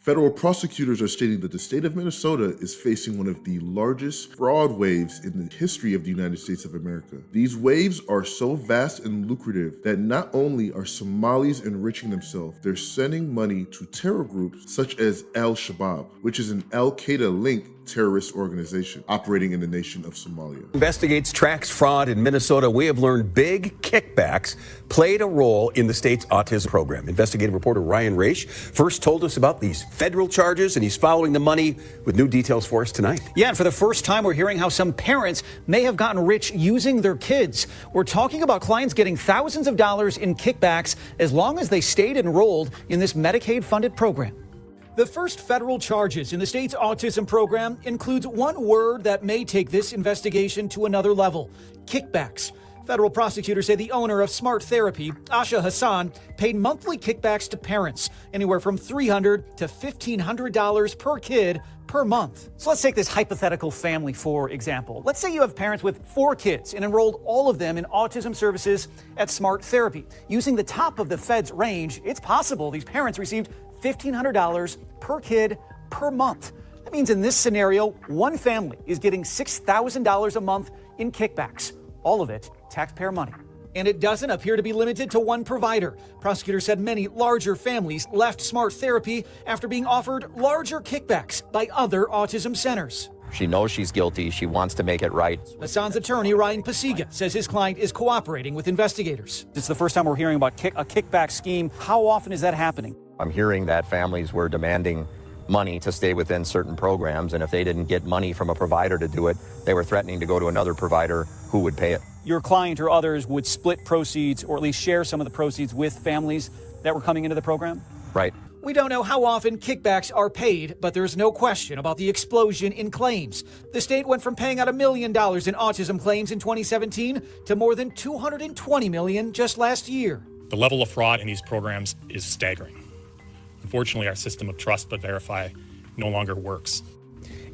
Federal prosecutors are stating that the state of Minnesota is facing one of the largest fraud waves in the history of the United States of America. These waves are so vast and lucrative that not only are Somalis enriching themselves, they're sending money to terror groups such as Al-Shabaab, which is an Al-Qaeda-linked terrorist organization operating in the nation of Somalia. Investigates tracks fraud in Minnesota. We have learned big kickbacks played a role in the state's autism program. Investigative reporter Ryan Raish first told us about these federal charges, and he's following the money with new details for us tonight. Yeah, and for the first time, we're hearing how some parents may have gotten rich using their kids. We're talking about clients getting thousands of dollars in kickbacks as long as they stayed enrolled in this Medicaid-funded program. The first federal charges in the state's autism program includes one word that may take this investigation to another level: kickbacks. Federal prosecutors say the owner of Smart Therapy, Asha Hassan, paid monthly kickbacks to parents, anywhere from $300 to $1,500 per kid per month. So let's take this hypothetical family, for example. Let's say you have parents with 4 kids and enrolled all of them in autism services at Smart Therapy. Using the top of the Fed's range, it's possible these parents received $1,500 per kid per month. That means in this scenario, one family is getting $6,000 a month in kickbacks. All of it taxpayer money. And it doesn't appear to be limited to one provider. Prosecutors said many larger families left Smart Therapy after being offered larger kickbacks by other autism centers. She knows she's guilty. She wants to make it right. Hassan's attorney, Ryan Pasiga, says his client is cooperating with investigators. It's the first time we're hearing about a kickback scheme. How often is that happening? I'm hearing that families were demanding money to stay within certain programs, and if they didn't get money from a provider to do it, they were threatening to go to another provider who would pay it. Your client or others would split proceeds, or at least share some of the proceeds with families that were coming into the program? Right. We don't know how often kickbacks are paid, but there's no question about the explosion in claims. The state went from paying out $1 million in autism claims in 2017 to more than $220 million just last year. The level of fraud in these programs is staggering. Unfortunately, our system of trust but verify no longer works.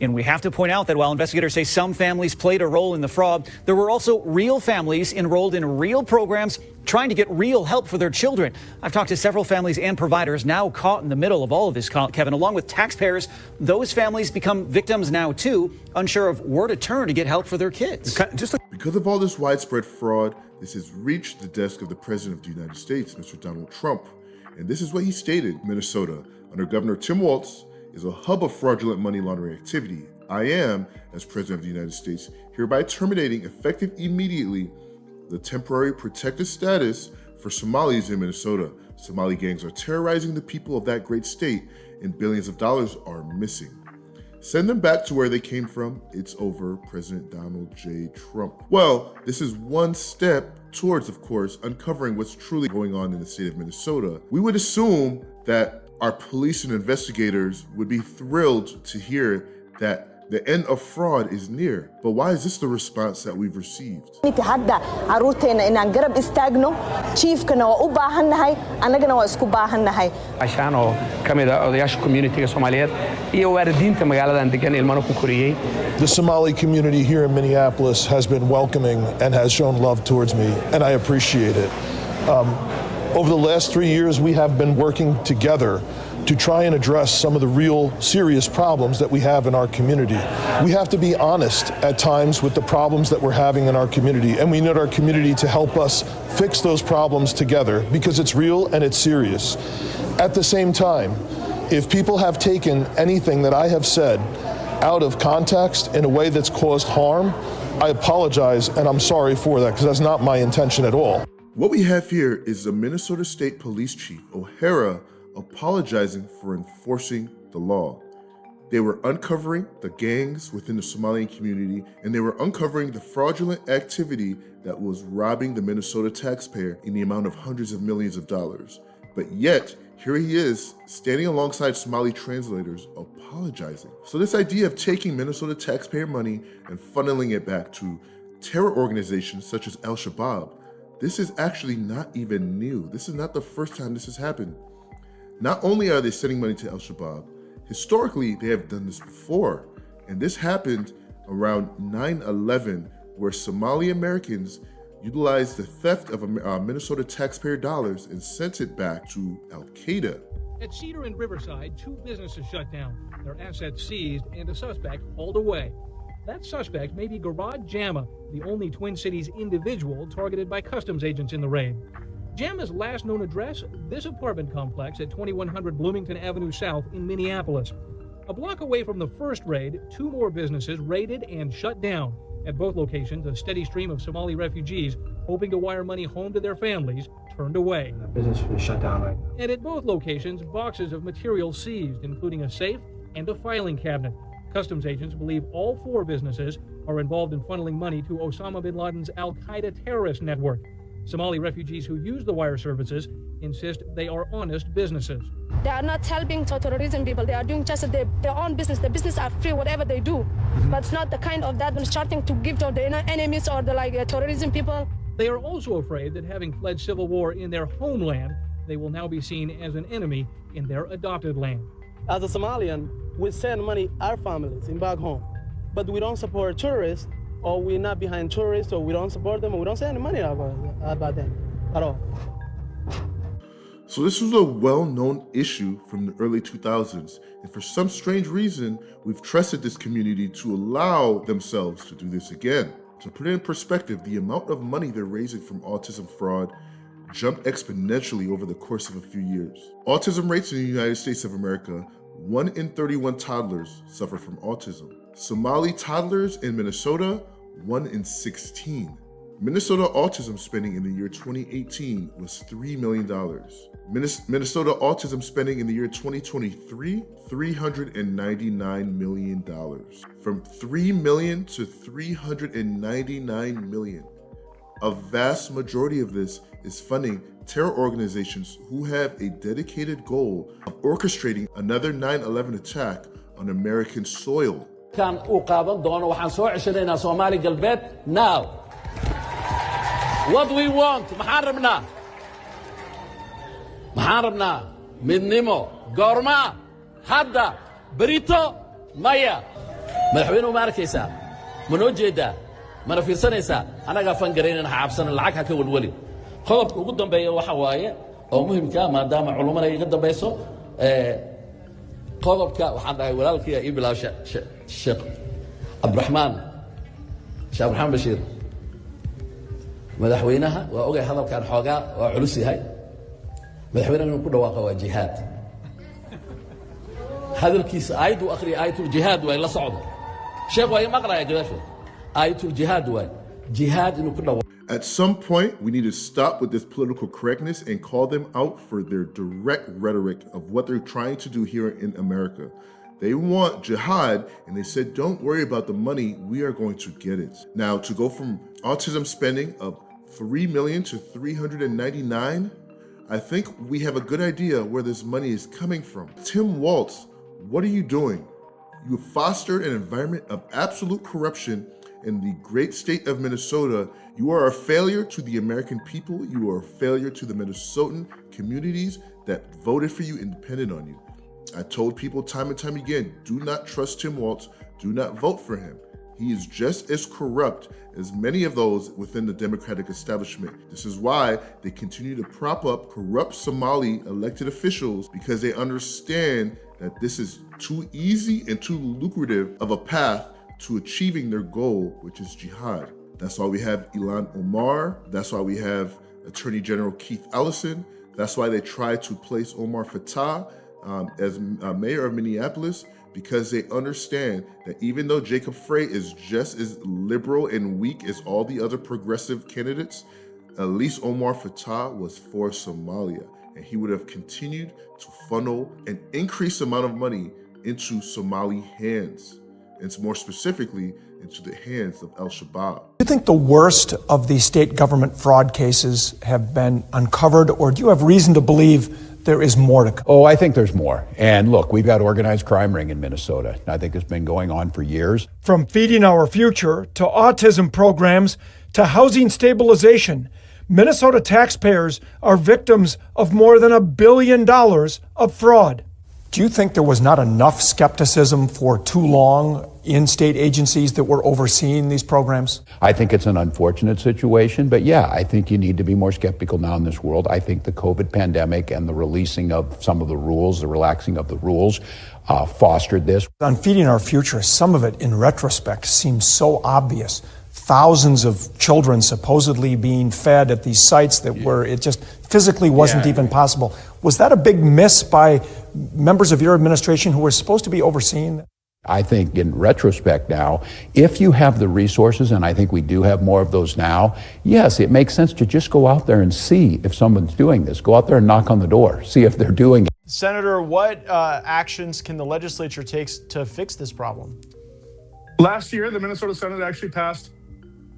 And we have to point out that while investigators say some families played a role in the fraud, there were also real families enrolled in real programs trying to get real help for their children. I've talked to several families and providers now caught in the middle of all of this, Kevin. Along with taxpayers, those families become victims now, too, unsure of where to turn to get help for their kids. Because of all this widespread fraud, this has reached the desk of the President of the United States, Mr. Donald Trump. And this is what he stated: Minnesota, under Governor Tim Walz, is a hub of fraudulent money laundering activity. I am, as President of the United States, hereby terminating, effective immediately, the temporary protected status for Somalis in Minnesota. Somali gangs are terrorizing the people of that great state, and billions of dollars are missing. Send them back to where they came from. It's over, President Donald J. Trump. Well, this is one step towards, of course, uncovering what's truly going on in the state of Minnesota. We would assume that our police and investigators would be thrilled to hear that the end of fraud is near. But why is this the response that we've received? عشانه كميدا odayaasha community Soomaaliyeed iyo waalidiinta magaaladan degan ilmaha ku koriyay. The Somali community here in Minneapolis has been welcoming and has shown love towards me, and I appreciate it. Over the last 3 years, we have been working together to try and address some of the real serious problems that we have in our community. We have to be honest at times with the problems that we're having in our community, and we need our community to help us fix those problems together because it's real and it's serious. At the same time, if people have taken anything that I have said out of context in a way that's caused harm, I apologize and I'm sorry for that because that's not my intention at all. What we have here is the Minnesota State Police Chief, O'Hara, apologizing for enforcing the law. They were uncovering the gangs within the Somalian community, and they were uncovering the fraudulent activity that was robbing the Minnesota taxpayer in the amount of hundreds of millions of dollars. But yet, here he is, standing alongside Somali translators, apologizing. So this idea of taking Minnesota taxpayer money and funneling it back to terror organizations such as Al-Shabaab, this is actually not even new. This is not the first time this has happened. Not only are they sending money to Al-Shabaab, historically they have done this before. And this happened around 9/11, where Somali Americans utilized the theft of Minnesota taxpayer dollars and sent it back to Al-Qaeda. At Cedar and Riverside, 2 businesses shut down, their assets seized, and a suspect hauled away. That suspect may be Garad Jama, the only Twin Cities individual targeted by customs agents in the raid. Jama's last known address, this apartment complex at 2100 Bloomington Avenue South in Minneapolis. A block away from the first raid, 2 more businesses raided and shut down. At both locations, a steady stream of Somali refugees hoping to wire money home to their families turned away. Business is shut down right now. And at both locations, boxes of material seized, including a safe and a filing cabinet. Customs agents believe all 4 businesses are involved in funneling money to Osama bin Laden's Al-Qaeda terrorist network. Somali refugees who use the wire services insist they are honest businesses. They are not helping terrorism people. They are doing just their own business. The business are free, whatever they do. But it's not the kind of that starting to give to the enemies or the terrorism people. They are also afraid that having fled civil war in their homeland, they will now be seen as an enemy in their adopted land. As a Somalian, we send money our families in back home, but we don't support tourists, or we're not behind tourists, or we don't support them, or we don't send any money about them at all. So this was a well-known issue from the early 2000s, and for some strange reason, we've trusted this community to allow themselves to do this again. To put it in perspective, the amount of money they're raising from autism fraud jumped exponentially over the course of a few years. Autism rates in the United States of America, 1 in 31 toddlers suffer from autism. Somali toddlers in Minnesota, 1 in 16. Minnesota autism spending in the year 2018 was $3 million. Minnesota autism spending in the year 2023, $399 million. From $3 million to $399 million. A vast majority of this is funding terror organizations who have a dedicated goal of orchestrating another 9/11 attack on American soil. كان قابل دون وحن سوى 20 Somali قلبت now. What we want محاربنا من نيمو قورما حدا بريتو مايا مدحوينه ماركيسا منو جيدا mana fiirsanaysaa anaga fan gareynana xaabsan lacag ha ka walwali qodobka ugu dambeeya waxa waaye oo muhiimka maadaama culumada iga dambayso qodobka waxaan dhahay walaalkii ibla sheekh Abdurrahman Bashiir madaxweynaha waa ogay hadalkan xoogaa waa culus yahay madaxweynaha inuu ku dhawaaqo waa jihaad hadalkiisa aydu akhri ayatul jihaad way la socdo sheekh waa maqlaya gadaasho ayatul jihaad way jihad inuu ku dhawaaqo. At some point, we need to stop with this political correctness and call them out for their direct rhetoric of what they're trying to do here in America. They want jihad, and they said, don't worry about the money, we are going to get it. Now, to go from autism spending of $3 million to $399, I think we have a good idea where this money is coming from. Tim Walz, what are you doing? You have fostered an environment of absolute corruption in the great state of Minnesota. You are a failure to the American people. You are a failure to the Minnesotan communities that voted for you and depended on you. I told people time and time again, do not trust Tim Walz. Do not vote for him. He is just as corrupt as many of those within the Democratic establishment. This is why they continue to prop up corrupt Somali elected officials, because they understand that this is too easy and too lucrative of a path to achieving their goal, which is jihad. That's why we have Ilhan Omar. That's why we have Attorney General Keith Ellison. That's why they tried to place Omar Fattah as mayor of Minneapolis, because they understand that even though Jacob Frey is just as liberal and weak as all the other progressive candidates, at least Omar Fattah was for Somalia, and he would have continued to funnel an increased amount of money into Somali hands, and more specifically, into the hands of Al-Shabaab. Do you think the worst of the state government fraud cases have been uncovered, or do you have reason to believe there is more to come? Oh, I think there's more. And look, we've got organized crime ring in Minnesota. I think it's been going on for years. From feeding our future to autism programs to housing stabilization, Minnesota taxpayers are victims of more than $1 billion of fraud. Do you think there was not enough skepticism for too long in state agencies that were overseeing these programs? I think it's an unfortunate situation, but yeah, I think you need to be more skeptical now in this world. I think the COVID pandemic and the releasing of some of the rules, the relaxing of the rules, fostered this. On Feeding Our Future, some of it in retrospect seems so obvious. Thousands of children supposedly being fed at these sites that were, it just physically wasn't even possible. Was that a big miss by members of your administration who were supposed to be overseeing that? I think in retrospect now, if you have the resources, and I think we do have more of those now, yes, it makes sense to just go out there and see if someone's doing this. Go out there and knock on the door, see if they're doing it. Senator, what actions can the legislature take to fix this problem? Last year, the Minnesota Senate actually passed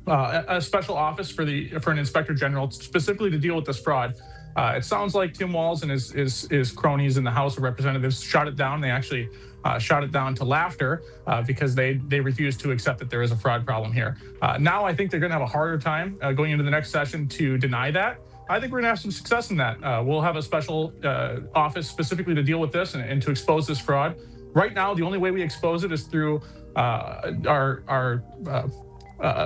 a special office for an inspector general specifically to deal with this fraud. It sounds like Tim Walz and his cronies in the House of Representatives shot it down. They actually shot it down to laughter because they refused to accept that there is a fraud problem here. Now I think they're going to have a harder time going into the next session to deny that. I think we're going to have some success in that. We'll have a special office specifically to deal with this and to expose this fraud. Right now, the only way we expose it is through our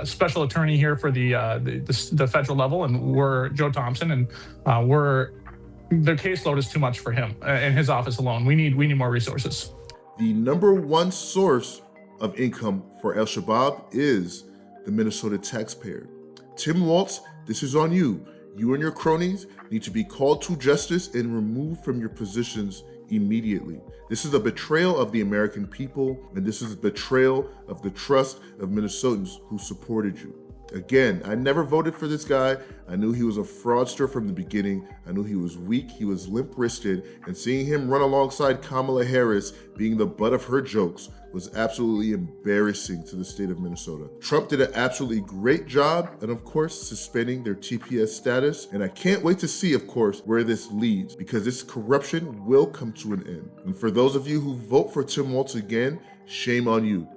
special attorney here for the federal level, and we're Joe Thompson, and the caseload is too much for him and his office alone. We need more resources. The number one source of income for Al-Shabaab is the Minnesota taxpayer. Tim Walz, this is on you. You and your cronies need to be called to justice and removed from your positions immediately. This is a betrayal of the American people, and this is a betrayal of the trust of Minnesotans who supported you. Again, I never voted for this guy. I knew he was a fraudster from the beginning. I knew he was weak, he was limp-wristed, and seeing him run alongside Kamala Harris being the butt of her jokes was absolutely embarrassing to the state of Minnesota. Trump did an absolutely great job, and of course, suspending their TPS status. And I can't wait to see, of course, where this leads, because this corruption will come to an end. And for those of you who vote for Tim Walz again, shame on you.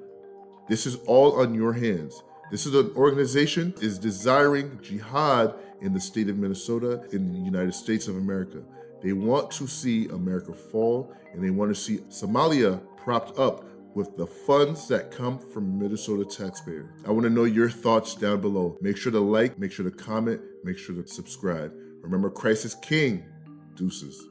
This is all on your hands. This is an organization is desiring jihad in the state of Minnesota, in the United States of America. They want to see America fall, and they want to see Somalia propped up with the funds that come from Minnesota taxpayer. I want to know your thoughts down below. Make sure to like, make sure to comment, make sure to subscribe. Remember, Christ is King. Deuces.